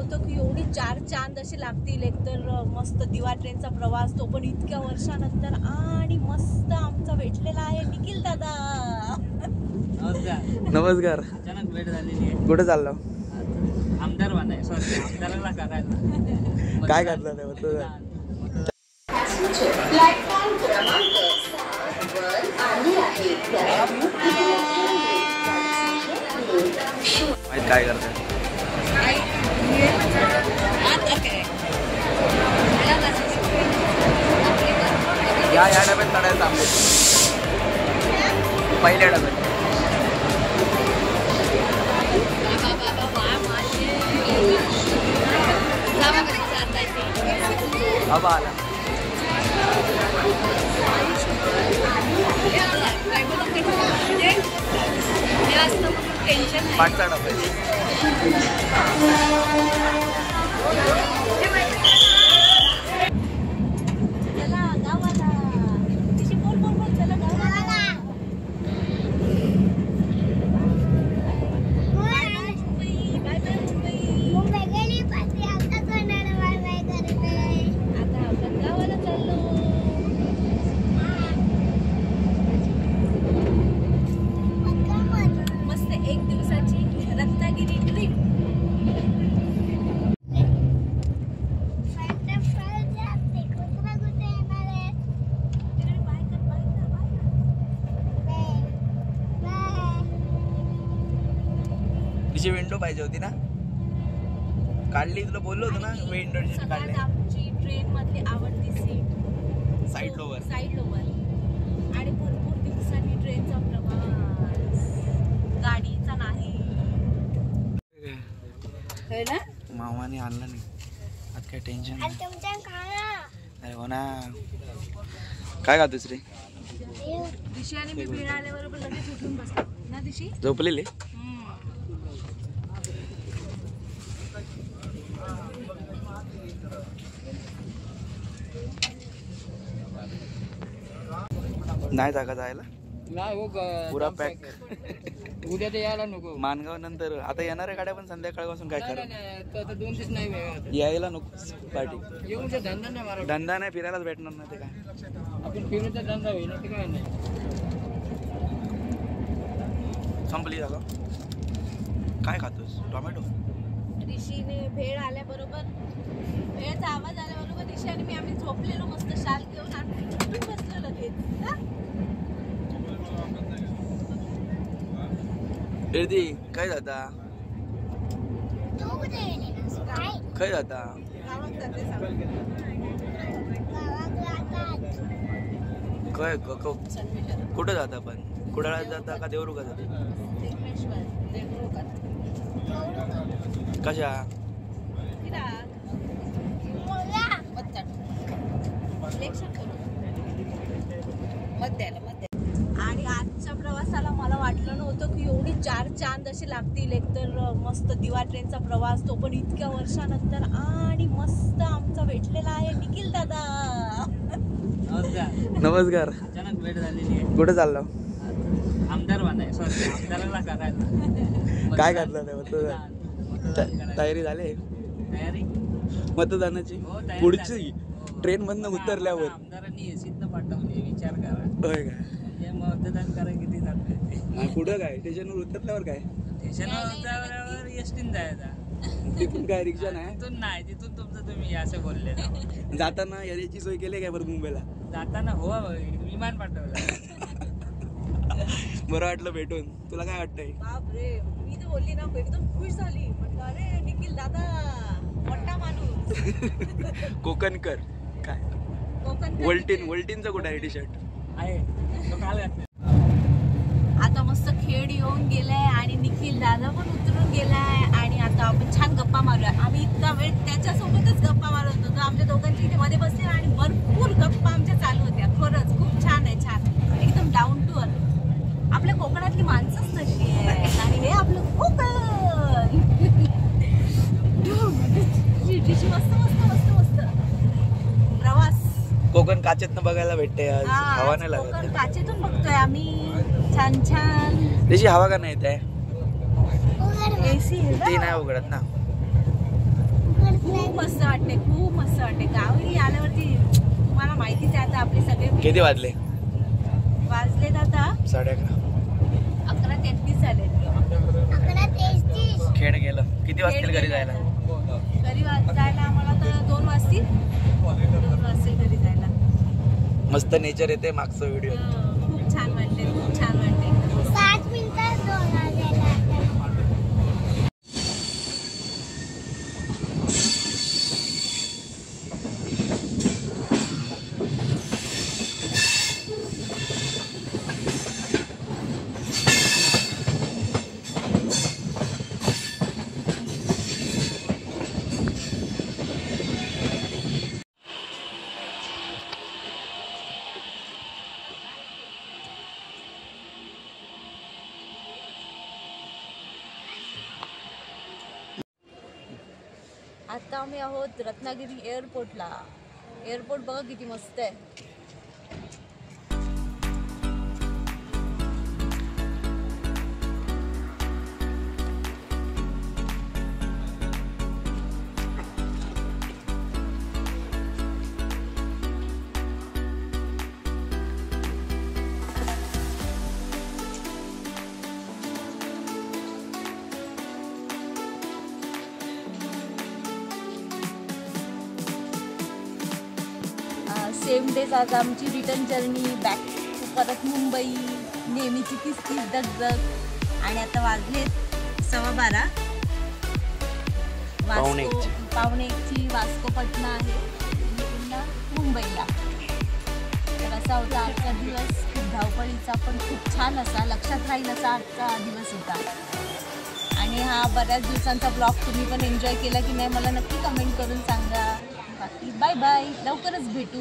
नव्हतं की एवढी 4 चांद असे लागतील. एकतर मस्त दिवा ट्रेनचा प्रवास, तो पण इतक्या वर्षानंतर, आणि मस्त आमचा भेटलेला आहे निखिल दादा. नमस्कार. अचानक भेट झालेली आहे. कुठे चाललो? आमदार बनाय, सॉरी आमदाराला करायला. काय करतो प्लॅटफॉर्म क्रमांक 7 वर आले आहे. काय करताय? या डब्यात चढायचं आंबे पहिल्या डब्यात. बाबा आला. पाठचा डबा तिची विंडो पाहिजे होती ना, काढली. तुला बोललो होतो ना विंडो काढली. आमची ट्रेन मधली आवडती सीट साईड लोवर आणि भरपूर दिवसांनी ट्रेनचा प्रवास, गाडीचा नाही ना. मामाने आणलं नाही आज, काय टेन्शन नाही. अरे हो ना. काय का दुसरी दिशी आणि मी भेळ आल्याबरोबर लगेच उठून बसलो ना. दिशी झोपलेली. नाही जागा जायला, पुरा पॅक. उद्या ते यायला नको. मानगाव नंतर आता येणाऱ्या गाड्या पण संध्याकाळपासून काय करा, 2 नाही यायला नको. पार्टी येऊन धंदा नाही मारा, धंदा नाही, फिरायलाच भेटणार नाही. ते काय आपण फिरूचा धंदा होईल ते काय नाही. संपली जागा. काय खातोस? टोमॅटो. ऋषीने भेळ आल्याबरोबर, भेळचा आवाज आल्याबरोबर ऋषी आणि मी आम्ही झोपलेलो मस्त शाल घेऊन आम्ही उठून बसलो लगेच. काय जाता? काय जाता? काय कुठं जाता? पण कुडाळात जाता का देवरुगात जाता? कशा? आणि आजच्या प्रवासाला मला वाटलं नव्हतं की एवढी 4 चांद असे लागतील. एकतर मस्त दिवा ट्रेनचा प्रवास, तो पण इतक्या वर्षानंतर, आणि मस्त आमचा भेटलेला आहे निखिल दादा. नमस्कार. अचानक भेट झालेली आहे. कुठे चाललो? आमदार बनाय, सॉरी आमदाराला करायला. काय करता? तयारी झाली? तयारी मतदानाची पुढची ट्रेन मधनं उतरल्यावर आमदारांनी एसीत पाठवली. विचार करा. होय काय? म्हणजे मतदान करा किती जात. पुढं काय? स्टेशनवर उतरल्यावर काय? स्टेशनवर उतरल्यावर एसटीन जायचा. तिथून काय रिक्षा नाही? तिथून नाही, तिथून तुमचं तुम्ही असं बोलले. जाताना याची सोय केली काय बरं मुंबईला? जाताना हो विमान पाठवलं. बरं वाटलं भेटून. तुला काय वाटतंय? बापरे, मी तर बोलली ना, एकदम खुश झाली. म्हटलं अरे निखिल दादा मोठा माणूस. कोकणकर काय? वल्टीनचं कुठं आहे टी शर्ट? आहे तो काल घातला. आता मस्त खेड येऊन गेलाय आणि निखिल दादा पण उतरून गेलाय, आणि आता आपण छान गप्पा मारूया. आम्ही इतका वेळ त्याच्यासोबतच गप्पा मारत होतो. आमच्या दोघांची इथे मध्ये बसले आणि भरपूर गप्पा आमच्या चालू होत्या. खरंच खूप छान आहे, छान एकदम डाऊन टू अर्थ. आपल्या कोकणातली माणसंच तशी आहे, आणि हे आपलं कोकण. मस्त मस्त मस्त मस्त प्रवास. कोकण काचेतनं बघायला भेटते आज. हवा नाही लागत. कोकण काचेतून बघतोय आम्ही. छान छान. त्याची हवा का नाही येत आहे? एसी ती नाही उघडत ना. मस्त वाटते, खूप मस्त वाटते. गावी आल्यावरती तुम्हाला माहितीच आहे आता आपले सगळे किती वाजले? वाजलेत आता 11:30. 11:33 झाले. खेळ गेलं. किती वाजतील घरी जायला? घरी जायला आम्हाला तर 2 वाजतील. 2 वाजतील घरी जायला. मस्त नेचर येते मागचं व्हिडिओ. खूप छान वाटते, खूप छान वाटते. आता आम्ही आहोत रत्नागिरी एअरपोर्टला. एअरपोर्ट बघा किती मस्त आहे. सेम डेज आज आमची रिटर्न जर्नी बॅक परत मुंबई. नेहमीची तीच दगदग. आणि आता वाजलेत 12:15. पावणे एकची वास्कोपट्टणम आहे पुन्हा मुंबईला. तर असा होता आजचा दिवस. खूप धावपळीचा पण खूप छान असा, लक्षात राहील असा आजचा दिवस होता. आणि हा बऱ्याच दिवसांचा ब्लॉग तुम्ही पण एन्जॉय केला की नाही मला नक्की कमेंट करून सांगा. बाकी बाय बाय, लवकरच भेटू.